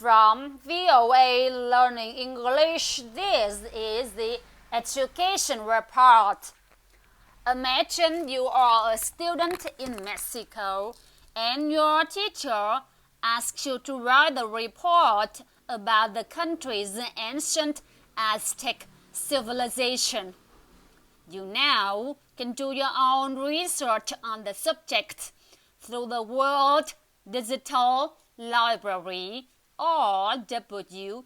From VOA Learning English, this is the education report. Imagine you are a student in Mexico and your teacher asks you to write a report about the country's ancient Aztec civilization. You now can do your own research on the subject through the World Digital Library or WDL.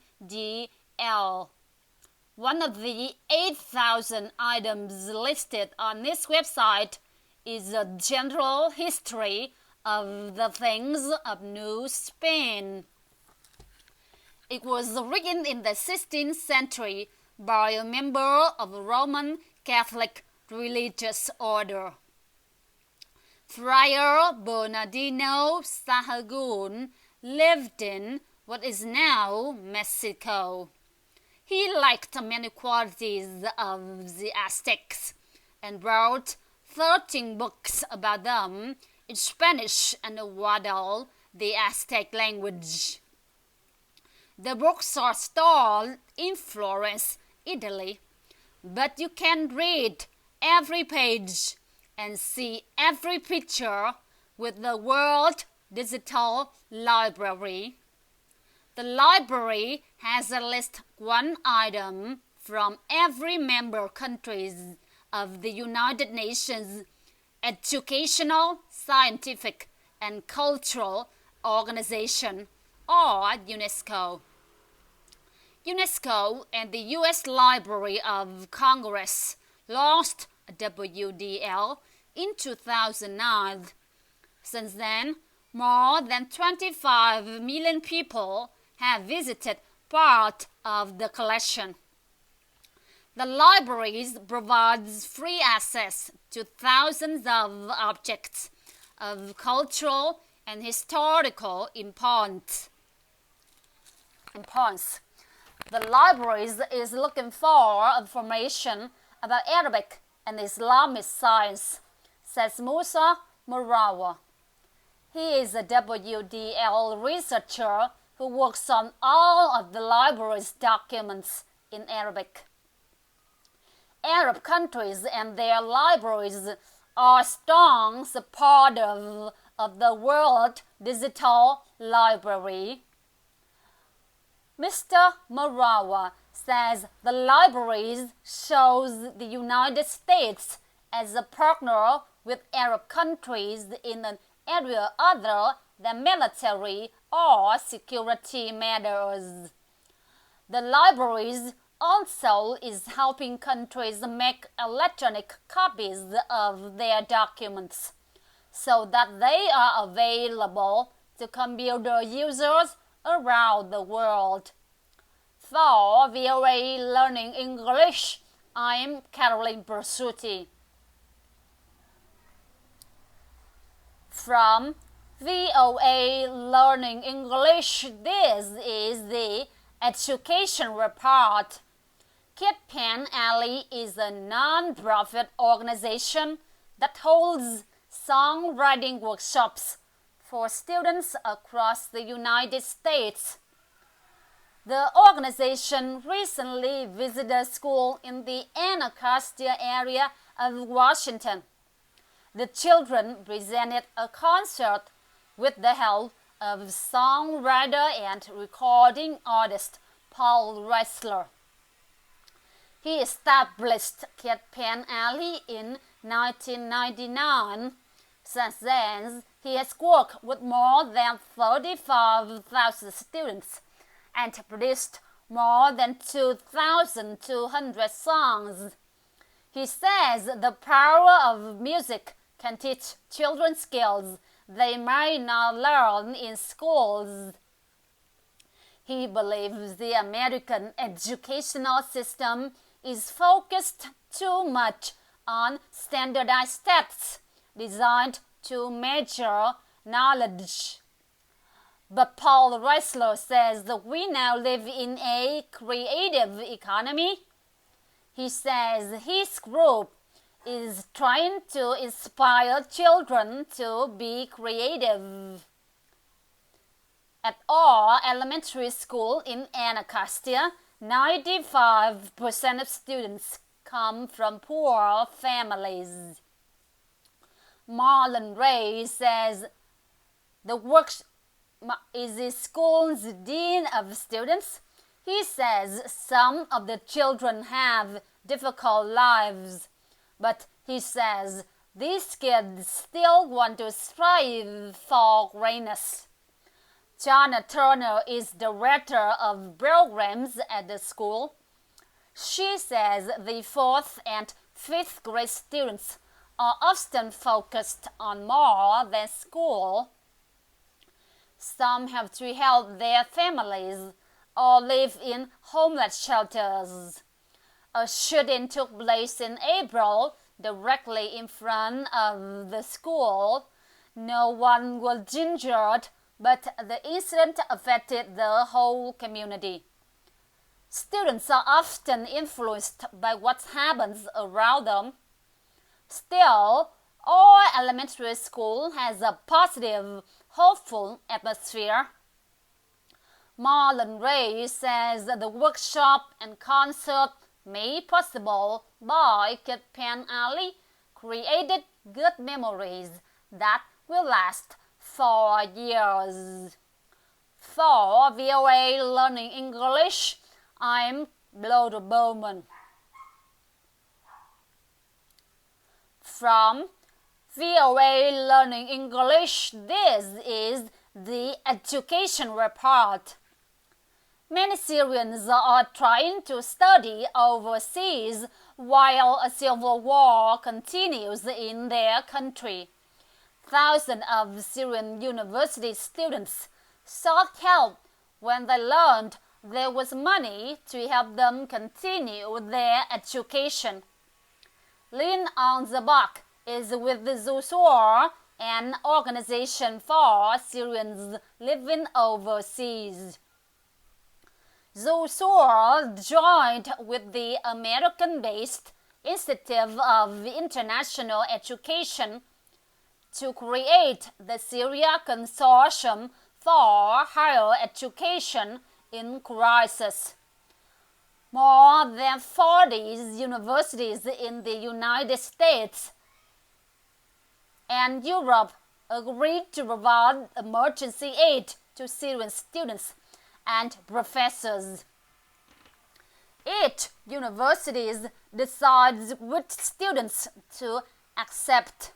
One of the 8,000 items listed on this website is a general history of the things of New Spain. It was written in the 16th century by a member of a Roman Catholic religious order. Friar Bernardino Sahagún lived in what is now Mexico. He liked many qualities of the Aztecs and wrote 13 books about them in Spanish and Nahuatl, the Aztec language. The books are stored in Florence, Italy, but you can read every page and see every picture with the World Digital Library. The library has at least one item from every member countries of the United Nations Educational, Scientific, and Cultural Organization, or UNESCO. UNESCO and the U.S. Library of Congress launched WDL in 2009. Since then, more than 25 million people have visited part of the collection. The library provides free access to thousands of objects of cultural and historical importance. The library is looking for information about Arabic and Islamic science, says Musa Murawa. He is a WDL researcher who works on all of the library's documents in Arabic. Arab countries and their libraries are strong supporters of the World Digital Library. Mr. Marawa says the library shows the United States as a partner with Arab countries in an area other than military or security matters. The library also is helping countries make electronic copies of their documents so that they are available to computer users around the world. For VOA Learning English, I'm Caroline Bersuti. From VOA Learning English, this is the Education Report. Kid Pen Alley is a non-profit organization that holds songwriting workshops for students across the United States. The organization recently visited a school in the Anacostia area of Washington. The children presented a concert with the help of songwriter and recording artist Paul Reisler. He established Kid Pen Alley in 1999. Since then, he has worked with more than 35,000 students and produced more than 2,200 songs. He says the power of music can teach children skills they might not learn in schools. He believes the American educational system is focused too much on standardized tests designed to measure knowledge. But Paul Reisler says that we now live in a creative economy. He says his group is trying to inspire children to be creative. At all elementary school in Anacostia, 95% of students come from poor families. Marlon Ray says the work is the school's dean of students. He says some of the children have difficult lives, but he says these kids still want to strive for greatness. Jana Turner is director of programs at the school. She says the 4th and 5th grade students are often focused on more than school. Some have to help their families or live in homeless shelters. A shooting took place in April directly in front of the school. No one was injured, but the incident affected the whole community. Students are often influenced by what happens around them. Still, all elementary school has a positive, hopeful atmosphere. Marlon Ray says the workshop and concert made possible by Kid Pen Ali created good memories that will last for years. For VOA Learning English, I'm Blodo Bowman. From VOA Learning English, this is the Education Report. Many Syrians are trying to study overseas while a civil war continues in their country. Thousands of Syrian university students sought help when they learned there was money to help them continue their education. Lynn Onzabak is with the Zusur, an organization for Syrians living overseas. Zusur joined with the American-based Institute of International Education to create the Syria Consortium for Higher Education in Crisis. More than 40 universities in the United States and Europe agreed to provide emergency aid to Syrian students and professors. 8 universities decide which students to accept.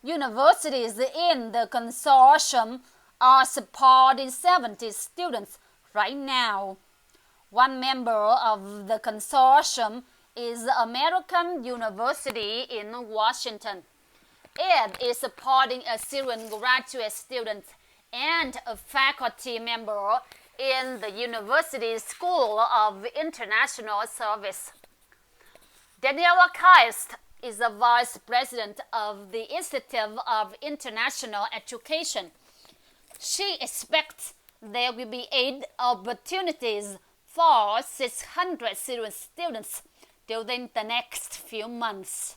Universities in the consortium are supporting 70 students right now. One member of the consortium is American University in Washington. It is supporting a Syrian graduate student and a faculty member in the University School of International Service. Daniela Kaist is the vice president of the Institute of International Education. She expects there will be 8 opportunities for 600 Syrian students during the next few months.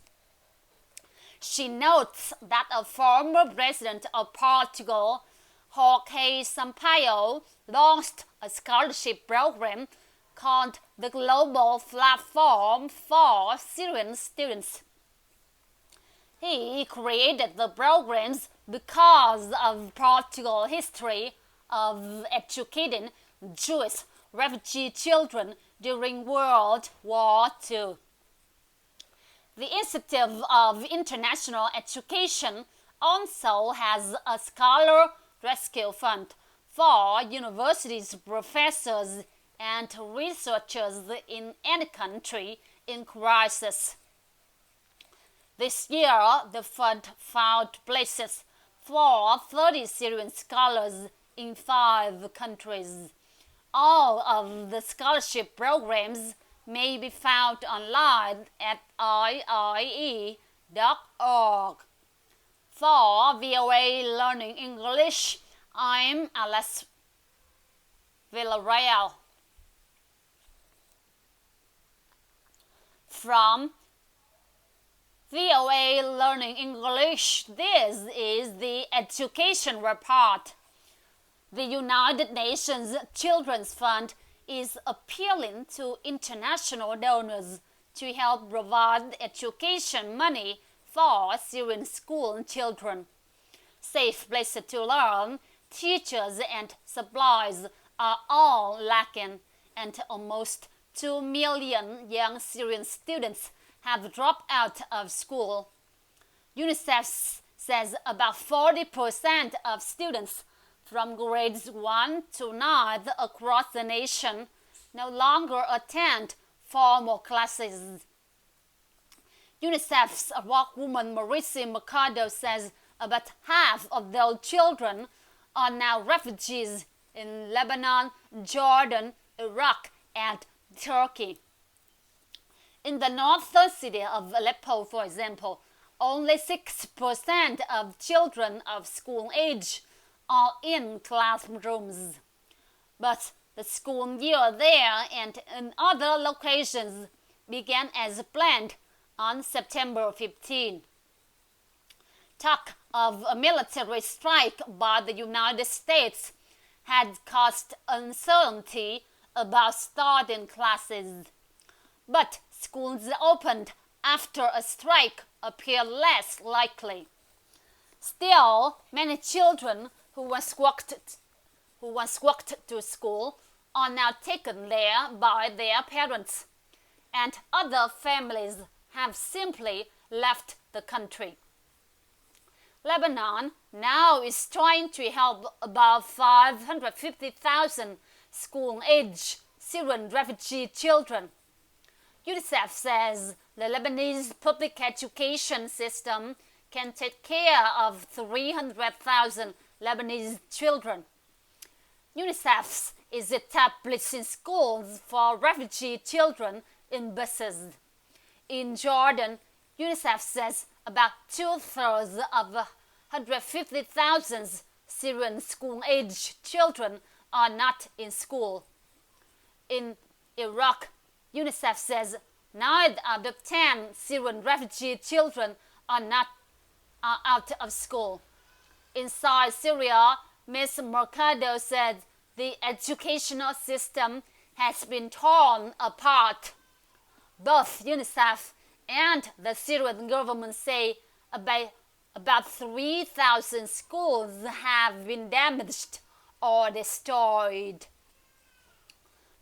She notes that a former president of Portugal, Jorge Sampaio, launched a scholarship program called the Global Platform for Syrian Students. He created the programs because of Portugal's history of educating Jewish refugee children during World War II. The Institute of International Education also has a scholar rescue fund for universities, professors, and researchers in any country in crisis. This year, the fund found places for 30 Syrian scholars in 5 countries. All of the scholarship programs may be found online at iie.org. For VOA Learning English, I'm Alex Villarreal. From VOA Learning English, this is the Education Report. The United Nations Children's Fund is appealing to international donors to help provide education money for Syrian school children. Safe places to learn, teachers and supplies are all lacking, and almost 2 million young Syrian students have dropped out of school. UNICEF says about 40% of students from grades 1 to 9 across the nation no longer attend formal classes. UNICEF's workwoman Marissa Mercado says about half of those children are now refugees in Lebanon, Jordan, Iraq, and Turkey. In the northern city of Aleppo, for example, only 6% of children of school age are in classrooms. But the school year there and in other locations began as planned on September 15. Talk of a military strike by the United States had caused uncertainty about starting classes. But schools opened after a strike appear less likely. Still, many children who once walked to school are now taken there by their parents, and other families have simply left the country. Lebanon now is trying to help about 550,000 school-age Syrian refugee children. UNICEF says the Lebanese public education system can take care of 300,000 Lebanese children. UNICEF is establishing schools for refugee children in buses. In Jordan, UNICEF says about 2/3 of 150,000 Syrian school-age children are not in school. In Iraq, UNICEF says 9 out of 10 Syrian refugee children are out of school. Inside Syria, Ms. Mercado said the educational system has been torn apart. Both UNICEF and the Syrian government say about 3,000 schools have been damaged or destroyed.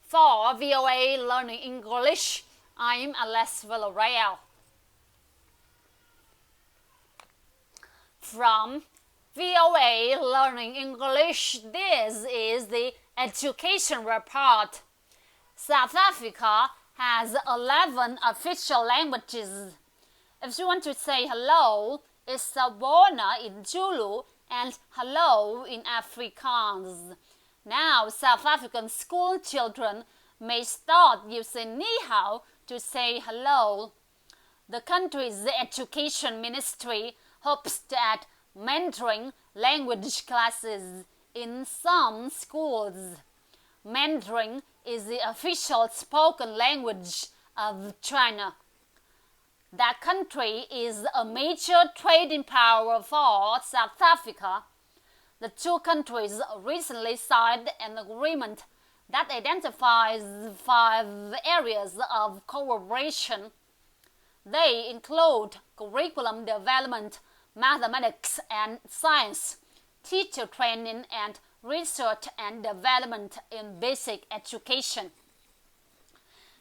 For VOA Learning English, I'm Alex Villarreal. From VOA Learning English, this is the Education Report. South Africa has 11 official languages. If you want to say hello, it's Sawubona in Zulu and hello in Afrikaans. Now, South African school children may start using Ni Hao to say hello. The country's education ministry hopes to add Mandarin language classes in some schools. Mandarin is the official spoken language of China. That country is a major trading power for South Africa. The two countries recently signed an agreement that identifies 5 areas of cooperation. They include curriculum development, mathematics and science, teacher training, and research and development in basic education.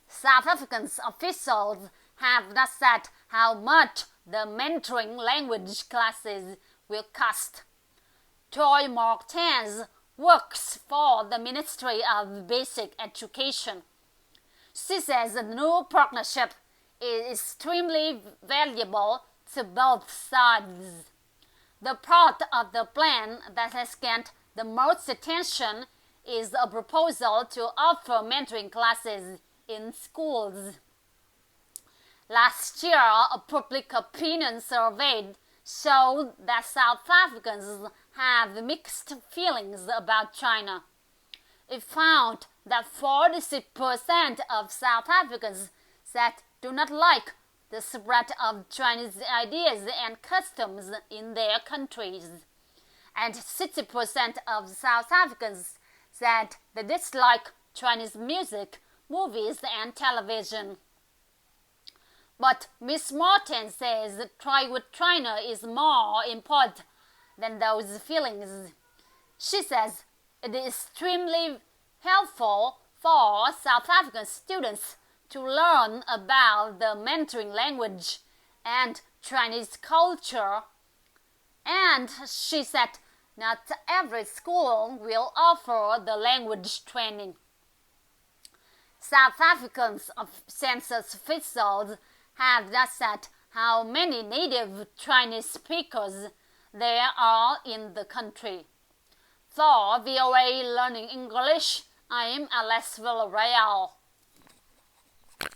South African's officials have not said how much the Mandarin language classes will cost. Joy Martens works for the Ministry of Basic Education. She says the new partnership is extremely valuable to both sides. The part of the plan that has gained the most attention is a proposal to offer Mandarin classes in schools. Last year, a public opinion survey showed that South Africans have mixed feelings about China. It found that 46% of South Africans said do not like the spread of Chinese ideas and customs in their countries. and 60% of South Africans said they dislike Chinese music, movies, and television. But Ms. Martin says that Try with China is more important than those feelings. She says it is extremely helpful for South African students to learn about the Mandarin language and Chinese culture. And she said not every school will offer the language training. South African census officials have not said how many native Chinese speakers there are in the country. For VOA Learning English, I am Alex Villarreal.